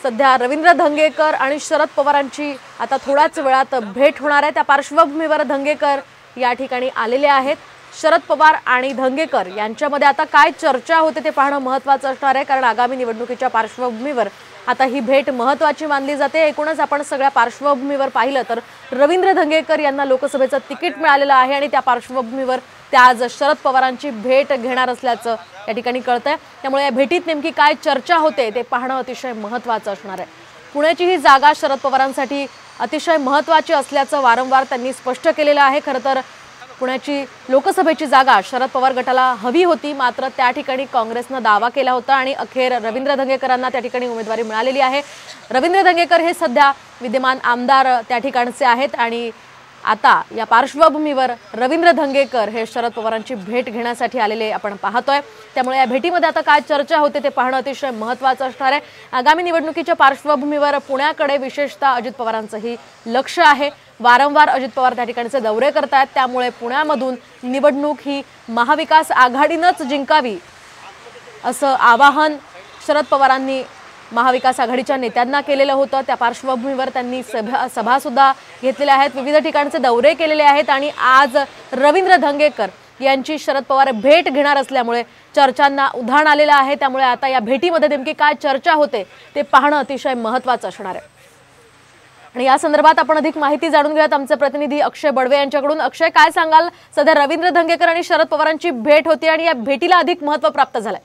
सध्या रवींद्र धंगेकर आणि शरद पवारांची आता थोड्याच वेळात भेट होणार आहे। त्या पार्श्वभूमीवर धंगेकर या ठिकाणी आलेले आहेत। शरद पवार आणि धंगेकर यांच्यामध्ये आता काय चर्चा होते ते पाहणं महत्त्वाचं असणार आहे, कारण आगामी निवडणुकीच्या पार्श्वभूमीवर आता ही भेट महत्त्वाची मानली जाते। एकूणच आपण सगळ्या पार्श्वभूमीवर पाहिलं तर रवींद्र धंगेकर यांना लोकसभेचं तिकीट मिळालेलं आहे आणि त्या पार्श्वभूमीवर त्या आज शरद पवारांची भेट घेणार असल्याचं या ठिकाणी कळतंय। त्यामुळे या भेटीत नेमकी काय चर्चा होते ते पाहणं अतिशय महत्त्वाचं असणार आहे। पुण्याची ही जागा शरद पवारांसाठी अतिशय महत्त्वाची असल्याचं वारंवार त्यांनी स्पष्ट केलेलं आहे। खरं तर पुण्याची लोकसभेची जागा शरद पवार गटाला हवी होती, मात्र त्या ठिकाणी काँग्रेसनं दावा केला होता आणि अखेर रवींद्र धंगेकरांना त्या ठिकाणी उमेदवारी मिळालेली आहे। रवींद्र धंगेकर हे सध्या विद्यमान आमदार त्या ठिकाणचे आहेत आणि आता या पार्श्वभूमीवर रवींद्र धंगेकर हे शरद पवारांची भेट घेण्यासाठी आलेले आपण पाहतोय। त्यामुळे या भेटीमध्ये आता काय चर्चा होते ते पाहणं अतिशय महत्त्वाचं असणार आहे। आगामी निवडणुकीच्या पार्श्वभूमीवर पुण्याकडे विशेषतः अजित पवारांचंही लक्ष आहे। वारंवार अजित पवार त्या ठिकाणचे दौरे करतात, त्यामुळे पुण्यामधून निवडणूक ही महाविकास आघाडीनंच जिंकावी असं आवाहन शरद पवारांनी महाविकास आघाडीच्या नेत्यांना केलेलं होतं। त्या पार्श्वभूमीवर त्यांनी सभा सुद्धा घेतलेल्या आहेत, विविध ठिकाणचे दौरे केलेले आहेत आणि आज रवींद्र धंगेकर यांची शरद पवार भेट घेणार असल्यामुळे चर्चांना उधाण आलेलं आहे। त्यामुळे आता या भेटीमध्ये नेमकी काय चर्चा होते ते पाहणं अतिशय महत्त्वाचं असणार आहे आणि या संदर्भात आपण अधिक माहिती जाणून घेऊयात आमचे प्रतिनिधी अक्षय बडवे यांच्याकडून। अक्षय, काय सांगाल? सध्या रवींद्र धंगेकर आणि शरद पवारांची भेट होती आणि या भेटीला अधिक महत्त्व प्राप्त झालंय।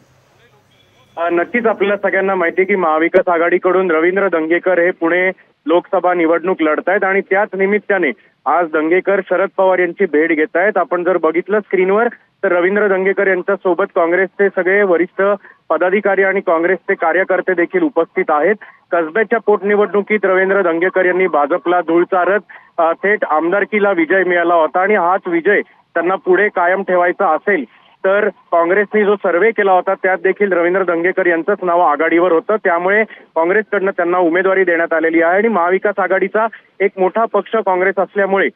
नक्कीच आपल्याला सगळ्यांना माहिती आहे की महाविकास आघाडीकडून रवींद्र धंगेकर हे पुणे लोकसभा निवडणूक लढतायत आणि त्याच निमित्ताने आज धंगेकर शरद पवार यांची भेट घेत आहेत। आपण जर बघितलं स्क्रीनवर तर रवींद्र धंगेकर यांच्या सोबत काँग्रेसचे सगळे वरिष्ठ पदाधिकारी आणि काँग्रेसचे कार्यकर्ते देखील उपस्थित आहेत। कसब्याच्या पोटनिवडणुकीत रवींद्र धंगेकर यांनी भाजपला धूळ चारत थेट आमदारकीला विजय मिळाला होता आणि हाच विजय त्यांना पुढे कायम ठेवायचा असेल तर काँग्रेसने जो सर्वे केला होता त्यात देखील रवींद्र धंगेकर यांचंच नाव आघाडीवर होतं। त्यामुळे काँग्रेसकडनं त्यांना उमेदवारी देण्यात आलेली आहे आणि महाविकास आघाडीचा एक मोठा पक्ष काँग्रेस असल्यामुळे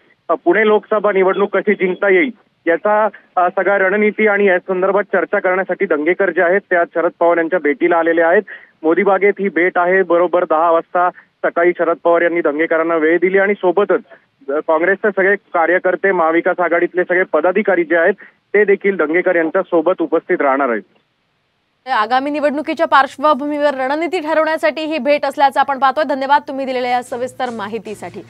पुणे लोकसभा निवडणूक कशी जिंकता येईल याचा सगळा रणनीती आणि या संदर्भात चर्चा करण्यासाठी धंगेकर जे आहेत त्या शरद पवार यांच्या भेटीला आलेले आहेत। मोदी बागेत ही भेट आहे। बरोबर 10 वाजता सकाळी शरद पवार यांनी धंगेकरांना वेळ दिली आणि सोबतच काँग्रेसचे सगळे कार्यकर्ते, महाविकास आघाडीतले सगळे पदाधिकारी जे आहेत ते देखील धंगेकर यांच्या सोबत उपस्थित राहणार आहेत। आगामी निवडणुकीच्या पार्श्वभूमीवर रणनीती ठरवण्यासाठी ही भेट असल्याचं आपण पाहतोय। धन्यवाद तुम्ही दिलेल्या या सविस्तर माहितीसाठी।